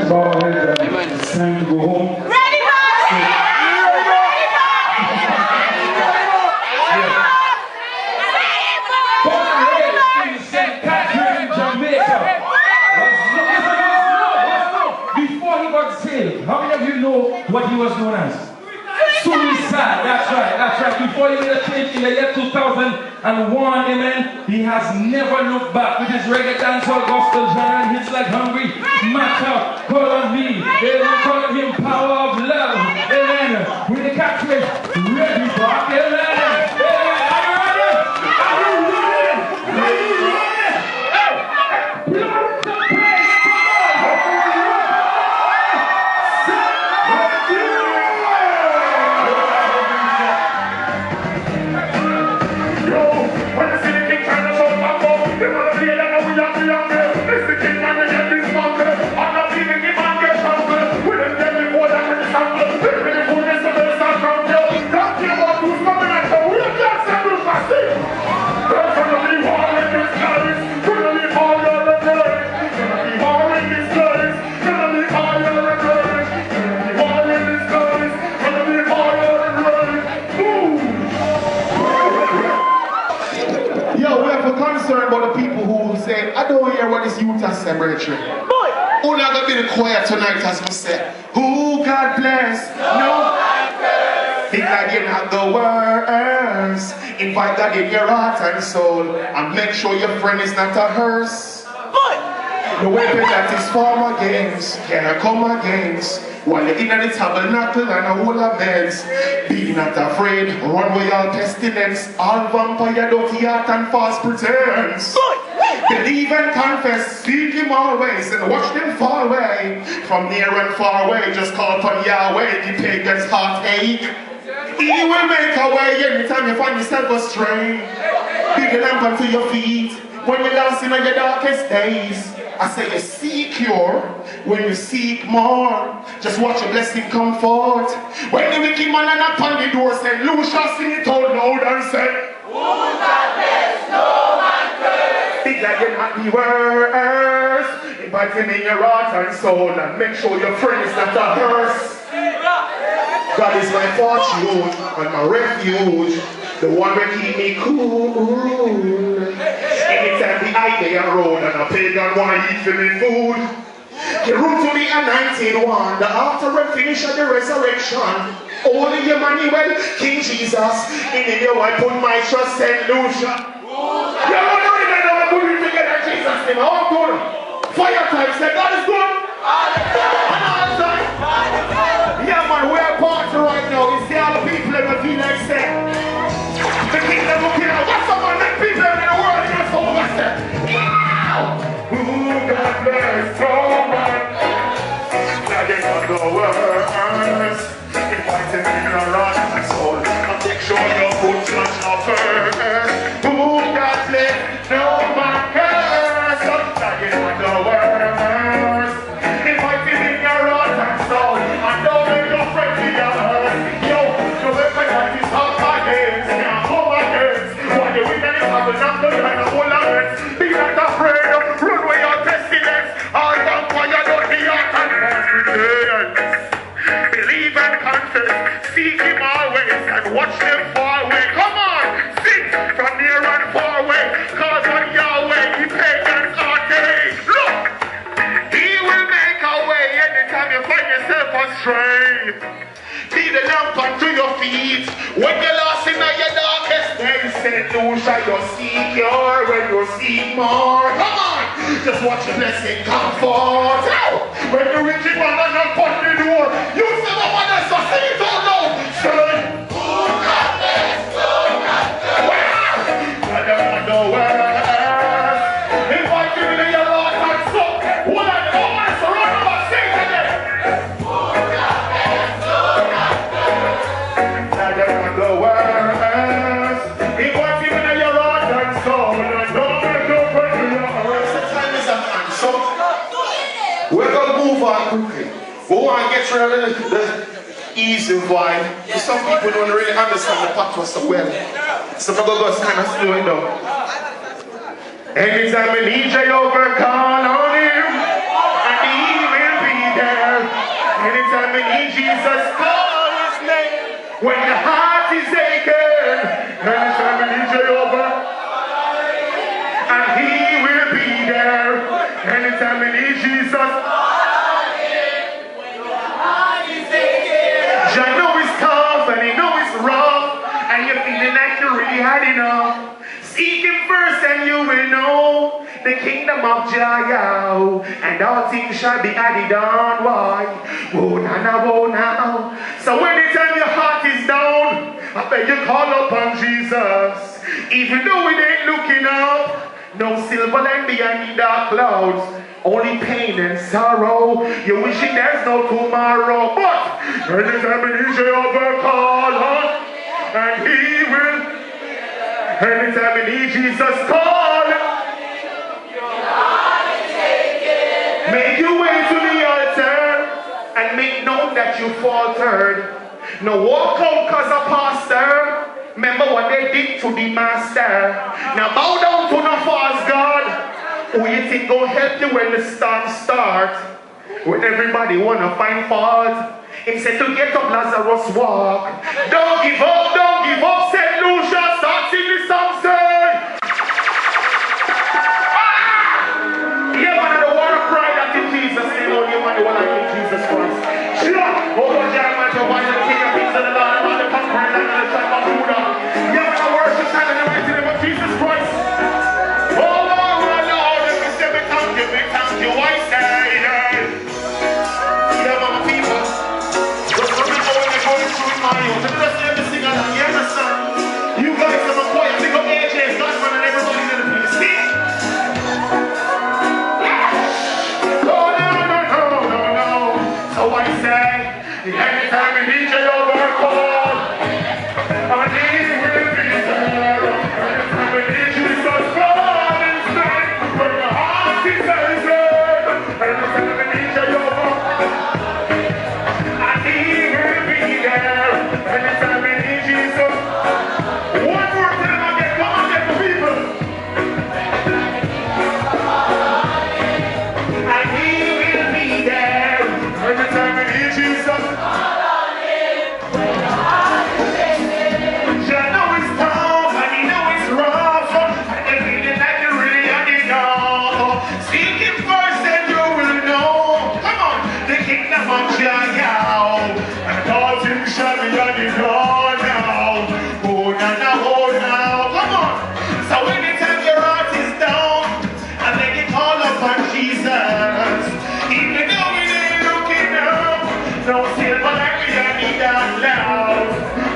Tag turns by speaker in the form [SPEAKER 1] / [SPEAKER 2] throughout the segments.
[SPEAKER 1] bow head and it's time to go home.
[SPEAKER 2] Ready,
[SPEAKER 1] in St.Matthew, Jamaica. Before he got saved, how many of you know what he was known as? Suicide. That's right. Before he made a change in the year 2001, amen, he has never looked back with his reggae dancehall gospel genre and hits like Hungry, Matter, Call on Me. They will call him Power of Love, amen, with the catchphrase, Ready Back, amen.
[SPEAKER 3] About the people who say, I don't hear what this youth has celebrating. Who not gonna be the choir tonight as we say, who God bless, no think that you're not the worst. Invite God in your heart and soul and make sure your friend is not a hearse. The weapon that is former games can come against. While you're in the tabernacle and a whole of beds, be not afraid, run with your pestilence, all vampire, dirty heart and false pretense. Believe and confess, seek him always, and watch them fall away. From near and far away, just call upon Yahweh, the pagan's heartache. He will make a way anytime you find yourself astray. Big a lamp unto your feet, when you're lost in your darkest days. I say you seek cure when you seek more. Just watch a blessing come forth. When the wicked man knock on the door, St.Lucia, sing it out loud and say, who God bless, no man curse. Think that you're not the worst. Invite him in your heart and soul and make sure your friend is not a hearse. God is my fortune and my refuge, the one that keep me cool. Anytime the idea road and a pagan want to eat for me food. The room to the anointed one, the after and finish of the resurrection. Only Emmanuel, King Jesus, in you I put my trust, St.Lucia. You don't know if I never put it together, Jesus name. How good? Fire time, say God is good. Another time. Yeah man, we're a party right now. You see all the people that feel like say. The kingdom of God. What's some of the people in the world in this whole Western? Who God bless so much. Now they got the words. Invite them in your heart and soul. And make sure your foot touch the first. Who God bless no man curse. Now they got the words. Invite them in your heart and soul. And don't make your friend be a hurt. Yo, the weapon that is hot against. Be not afraid, run with your pestilence. All vampire don't be your confidence. Believe and confess, seek him always and watch them far away. Come on, sing from near and far away. Cause on Yahweh, the pagans are dead. Look, he will make a way anytime you find yourself astray. Be the lamp unto your feet when you're lost in your darkest days. St.Lucia, you seek your when you seek more. Come on, just watch the blessing come forth. When the wicked man and not put the door, you say the one that's so sing it all now. Say, who got this? Who got this? I don't know where. Invite him in your Lord and soul. Who are the ones to run about sing today? Who got this? Who got this? I don't know where. Invite him in your Lord and soul. And don't make no friend in your heart. The time is up and so we're going to move on quickly. We want to get rid of the easy vibe. Because some people don't really understand the patois so well. So we're going to kind of slow it down. Anytime I need you, you can call on him. And he will be there. we need Jesus, call his name. When the heart is aching, anytime we need Jehovah, and he will be there. Anytime we need Jesus, Jah know it's tough and he know it's rough, and you're feeling like you really had enough. Seek him first and you will know the kingdom of Jah, and all things shall be added on. Why? Oh now. So anytime your heart is down, I beg you call upon Jesus. Even though it ain't looking up, no silver line behind the dark clouds, only pain and sorrow. You're wishing there's no tomorrow, but anytime we need Jehovah, call on, and he will. Anytime we need Jesus, call. Make your way to the altar and make known that you faltered. No walk out cause a pastor. Remember what they did to the master. Now bow down to no false God. Who you think gonna help you when the storm starts? When everybody wanna find fault. He said to get up, Lazarus walk. Don't give up, St.Lucia. Start singing this song, say. Yeah, man, I don't wanna cry that in Jesus' name. Only you man, you wanna in Jesus Christ. Sure. Oh, yeah, man, you're one of the king of kings and the Lord of all the conquerors and the time of Buddha. Yeah, man, I worship God in the mighty name of Jesus Christ. Oh, Lord, let me say, me thank you, I say. Yeah, man, people. Just remember when you're going through in my own. Let me just let me sing along. You understand? You guys are my choir. Big up AJ, Godman, and everybody in the place. See? So I say, anytime we need Jehovah, call, and he will be there. Anytime we need Jesus, call and say, when your heart is aching. Anytime we need Jehovah, and he will be there. Anytime we need Jesus. One more time again, come on, get the people. And he will be there. Anytime we need Jesus. You know it's tough and you know it's rough, and you're feeling like you really had enough. Seek him first and you will know. Come on, the kingdom of Jah, and all things shall be added on now. Oh now, come on. So anytime your heart is down, and then you call upon Jesus, even though it ain't looking up, no silver like we don't need that loud.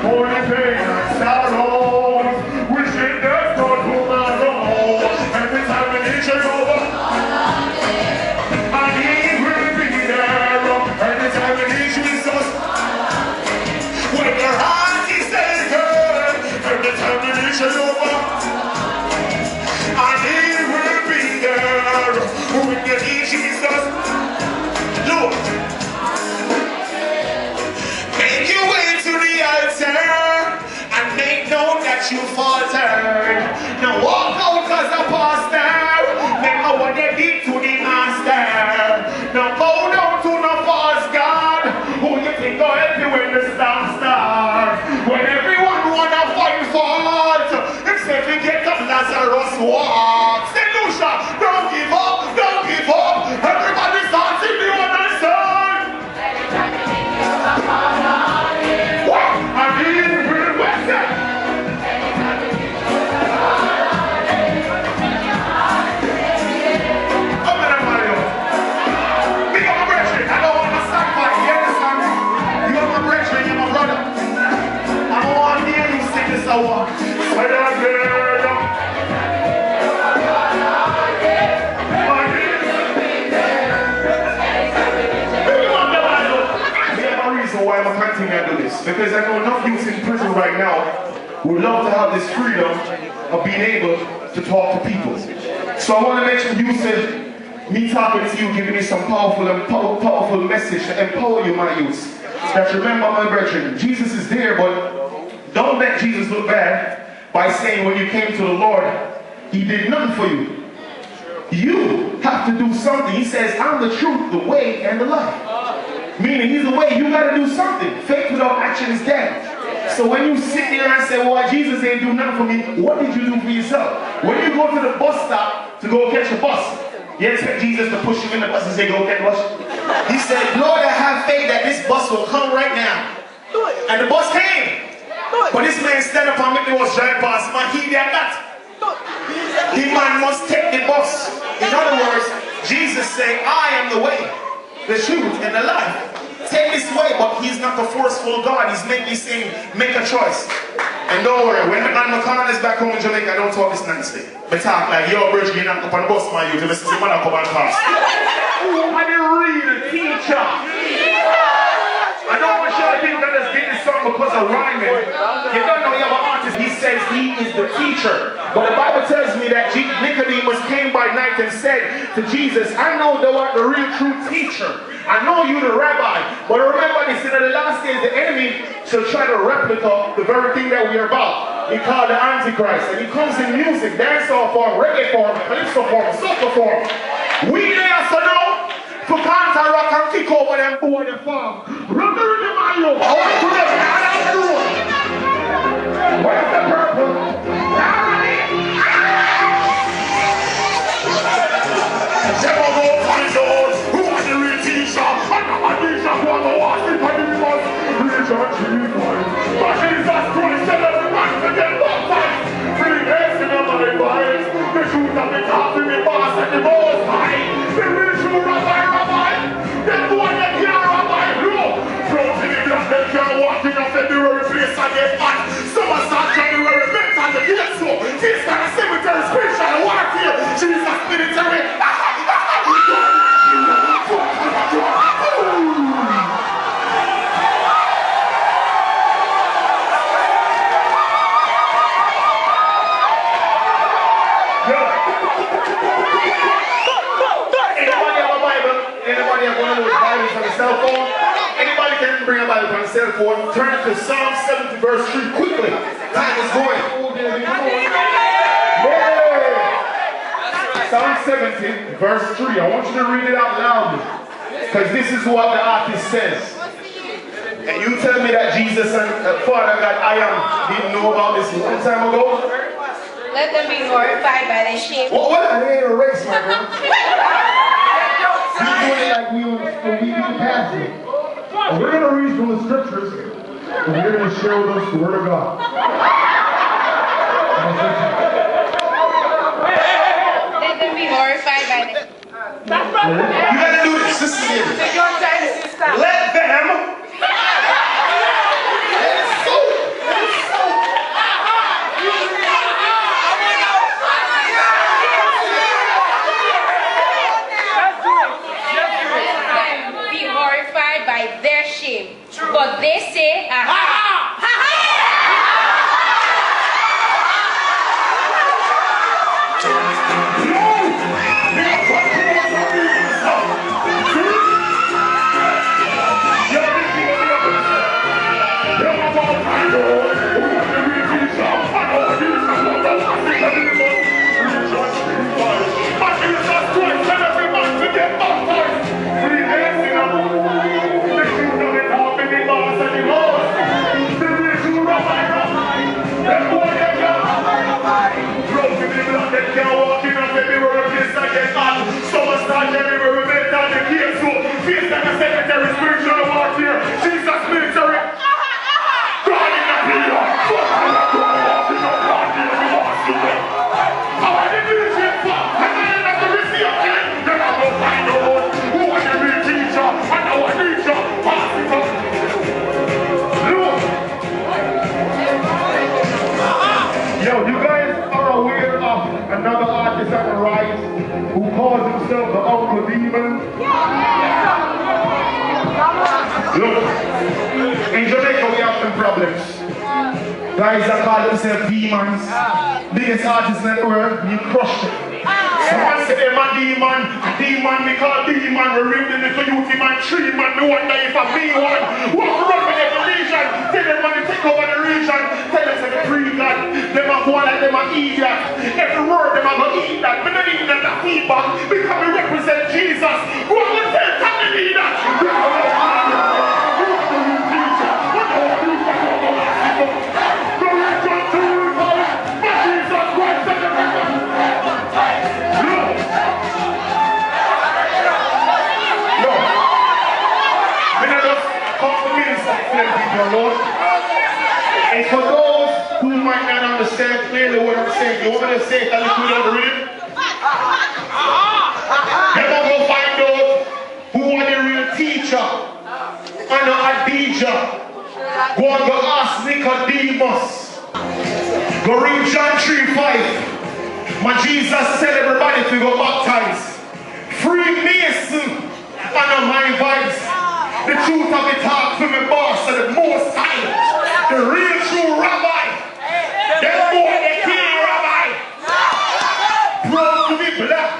[SPEAKER 3] Only pain and sorrows, wishing there's no tomorrow. Every time we need Jehovah, and he will be there. Every time we need Jesus, when your heart is aching. Every time we need Jehovah, and he will be there. When you need Jesus, look. Make your way to the altar and make known that you faltered. Now walk out as a pastor. Remember what they did to the master. Now bow down to no false God. Who you think will help you when the storm starts? When everyone wanna find fault, except you get up, Lazarus walk. St.Lucia, don't give up. Everybody starts in the other side. And he will wait. Come on, Mario. Big up my brethren. I don't want to stand by. You understand? You are my brethren, you're my brother. I don't want to hear you sing this hour. Why I'm continue to do this? Because I know enough youths in prison right now who love to have this freedom of being able to talk to people. So I want to mention you said me talking to you, giving you some powerful message to empower you, my youths. That remember, my brethren, Jesus is there, but don't let Jesus look bad by saying when you came to the Lord, he did nothing for you. You have to do something. He says, I'm the truth, the way, and the life. Meaning he's the way. You got to do something. Faith without action is dead. So when you sit there and say, well, Jesus ain't do nothing for me, what did you do for yourself? When you go to the bus stop to go catch a bus, you expect Jesus to push you in the bus and say, go catch a bus? He said, Lord, I have faith that this bus will come right now. And the bus came. But this man stand up and make the bus drive past him and he did that. The man must take the bus. In other words, Jesus said, I am the way, the truth, and the life. Take this way, but he's not the forceful God. He's making you saying, make a choice. And don't worry, when man McConnell is back home in Jamaica, I don't talk this nonsense. But talk like, yo, bro, you're not up on the bus, my youth. This is the man come and pass. Who are the real teacher? I don't want you to think that it's getting something because of rhyming. You don't know you have an artist. He says he is the teacher. But the Bible tells me that Nicodemus came by night and said to Jesus, I know thou art the real true teacher. I know you the rabbi. But remember this, in the last days, the enemy shall try to replicate the very thing that we are about. He called the Antichrist. And he comes in music, dancehall form, reggae form, calypso form, soca form. We there so now to counter rock and kick over them boy the farm. Run the rhythm on you. I want to run the road. Where's the purple? Never go find those who are the real teacher. And I'm a teacher who are the ones who are the most religion treatment. But Jesus Christ said everyone to get baptized. Free heads in my advice. The truth of the top in the boss and the most high. The real true rabbi. The one that can't rabbi. No. From the glass they can't walk in a February place and get hot. Some are start January events and the gates so. This kind of cemetery spiritual warfare. Jesus military. Anybody have one of those Bibles on the cell phone? Anybody can bring a Bible on the cell phone. Turn to Psalm 70 verse 3 quickly. Time is going. Yeah. Psalm 70 verse 3. I want you to read it out loudly. Because this is what the artist says. And you tell me that Jesus and Father God I am didn't know about this a long time ago?
[SPEAKER 2] Let them be glorified by their shame.
[SPEAKER 3] What? They ain't a race, my girl. He's doing it like we do the pastor. And we're going to read from the scriptures, and we're going to share with us the word of God.
[SPEAKER 2] Let them be glorified by their shame.
[SPEAKER 3] You got to do this. This is it. Let them.
[SPEAKER 2] By their shame, but they say, aha, ha ha.
[SPEAKER 3] Another artist on the right who calls himself the Uncle Demon. Look, in Jamaica we have some problems. Guys that call themselves demons. Biggest artists in the world, you crush them. Someone say they're a demon, we call demon, we rip the little youth, man, 3 man, we wonder if I be one. Walk around with every region, tell them when they take over the region, tell them say the pre-God, them are going like them are idiot. Every word them are going to eat that, but they need them to feedback, because we represent Jesus. Go on and tell them they need that. And for those who might not understand clearly what I'm saying, you want me to say it a little bit on the rhythm? Then we'll go find out who are the real teacher. I know Adija. Go and go ask Nicodemus. Go read John 3:5. My Jesus said everybody to go baptize. Freemason. I know my vibes. The truth of it talk to me boss and the most high. The real true rabbi. The boy the king rabbi. Proud to be black.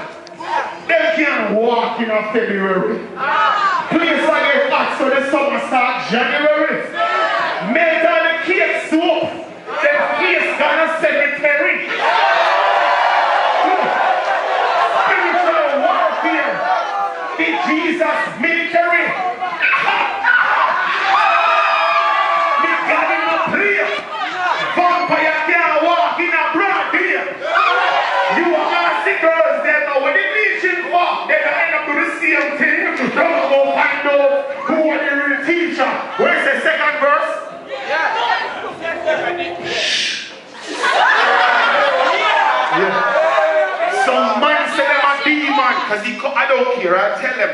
[SPEAKER 3] They can't walk in February. Please I get hot so the summer start January. Melt all the cake soup. Then face gonna cemetery. Spiritual warfare. The Jesus military. The God in a prayer. Vampire can't walk in a broad day. You are nasty girls there now. When they reaching for, they're gonna end up doing the same thing. Don't go find out who are the real teacher. Where's the second verse? Yeah. Some man say them a demon because I don't care. I tell them.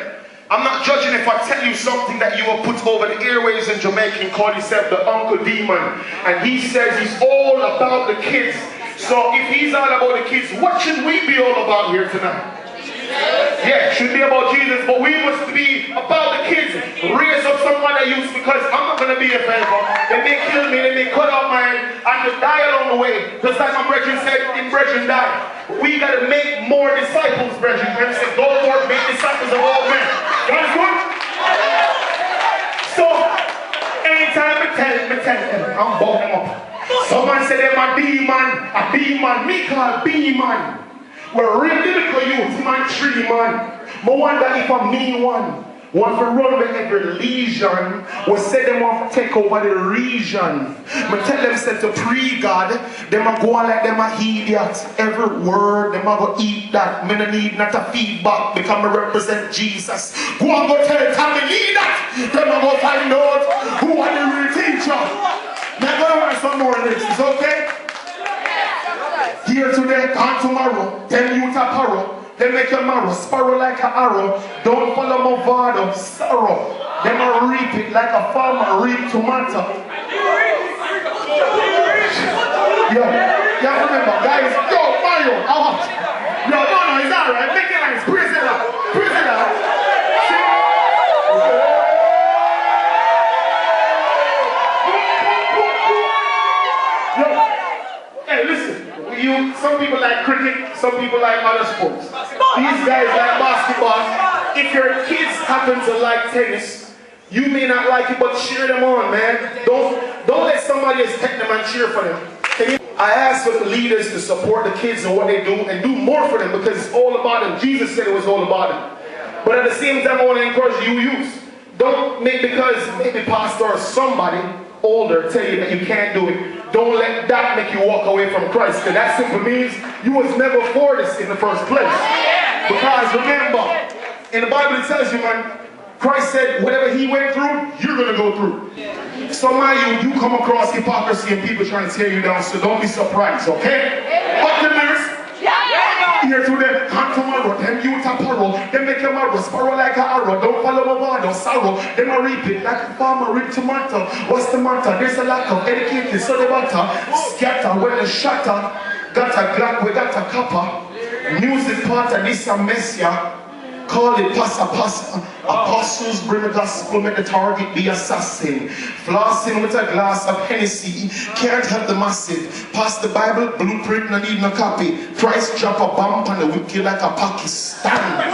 [SPEAKER 3] I'm not judging if I tell you something that you will put over the airways in Jamaica and call himself the Uncle Demon. And he says he's all about the kids. So if he's all about the kids, what should we be all about here tonight? Yeah, it should be about Jesus, but we must be about the kids. Raise up some other youth because I'm not going to be a favor. They may kill me, they may cut off my head, I could die along the way. Just like my brethren said, in brethren die. We got to make more disciples, brethren. And say, go forth, make disciples of all men. That's good? So, anytime I tell them, I'm bowing them up. Someone said they're a demon, me call B-man. We're radical youth, man, 3 man. I wonder if a mean one want to run with every legion, or say them want to take over the region. I tell them say to pre-God, them a go on like them a idiot. Every word, them a go eat that. Me no need not a feedback because I represent Jesus. Go and go tell Tommy lead that. Them a go find out who are the real teacher. Now go learn some more of this, is okay? Here today, gone tomorrow, them youth apparel. They make your marrow, sparrow like an arrow. Don't follow my vado, sorrow. Them a reap it like a farmer reap tomato. Yeah, remember, guys, yo, Mario, out. No, it's alright. Make it nice, praise it out. Praise it out. Hey, listen. Some people like cricket, some people like other sports. These guys like basketball. If your kids happen to like tennis, you may not like it, but cheer them on, man. Don't let somebody else take them and cheer for them. I ask for the leaders to support the kids and what they do and do more for them because it's all about them. Jesus said it was all about them. But at the same time, I want to encourage you youth. Don't make because maybe pastor or somebody older tell you that you can't do it. Don't let that make you walk away from Christ. Because that simply means you was never for this in the first place. Because remember, in the Bible it tells you, man, Christ said whatever he went through, you're going to go through. Some of you come across hypocrisy and people trying to tear you down, so don't be surprised, okay? But the lyrics, here to them, come tomorrow, them youth apparel, them make your marrow, sparrow like an arrow, don't follow my vado, sorrow, them a reap it like a farmer reap tomato. What's the matter? There's a lack of educated, so they butter, scatter when they shatter, got a glock, we got a copper, music part of this a messiah, call it passa. Apostles bring the gospel, make the target be assassin. Flossing with a glass of Hennessy, can't help the massive. Pass the Bible, blueprint, no need no copy. Christ drop a bomb and the wicked like a Pakistan.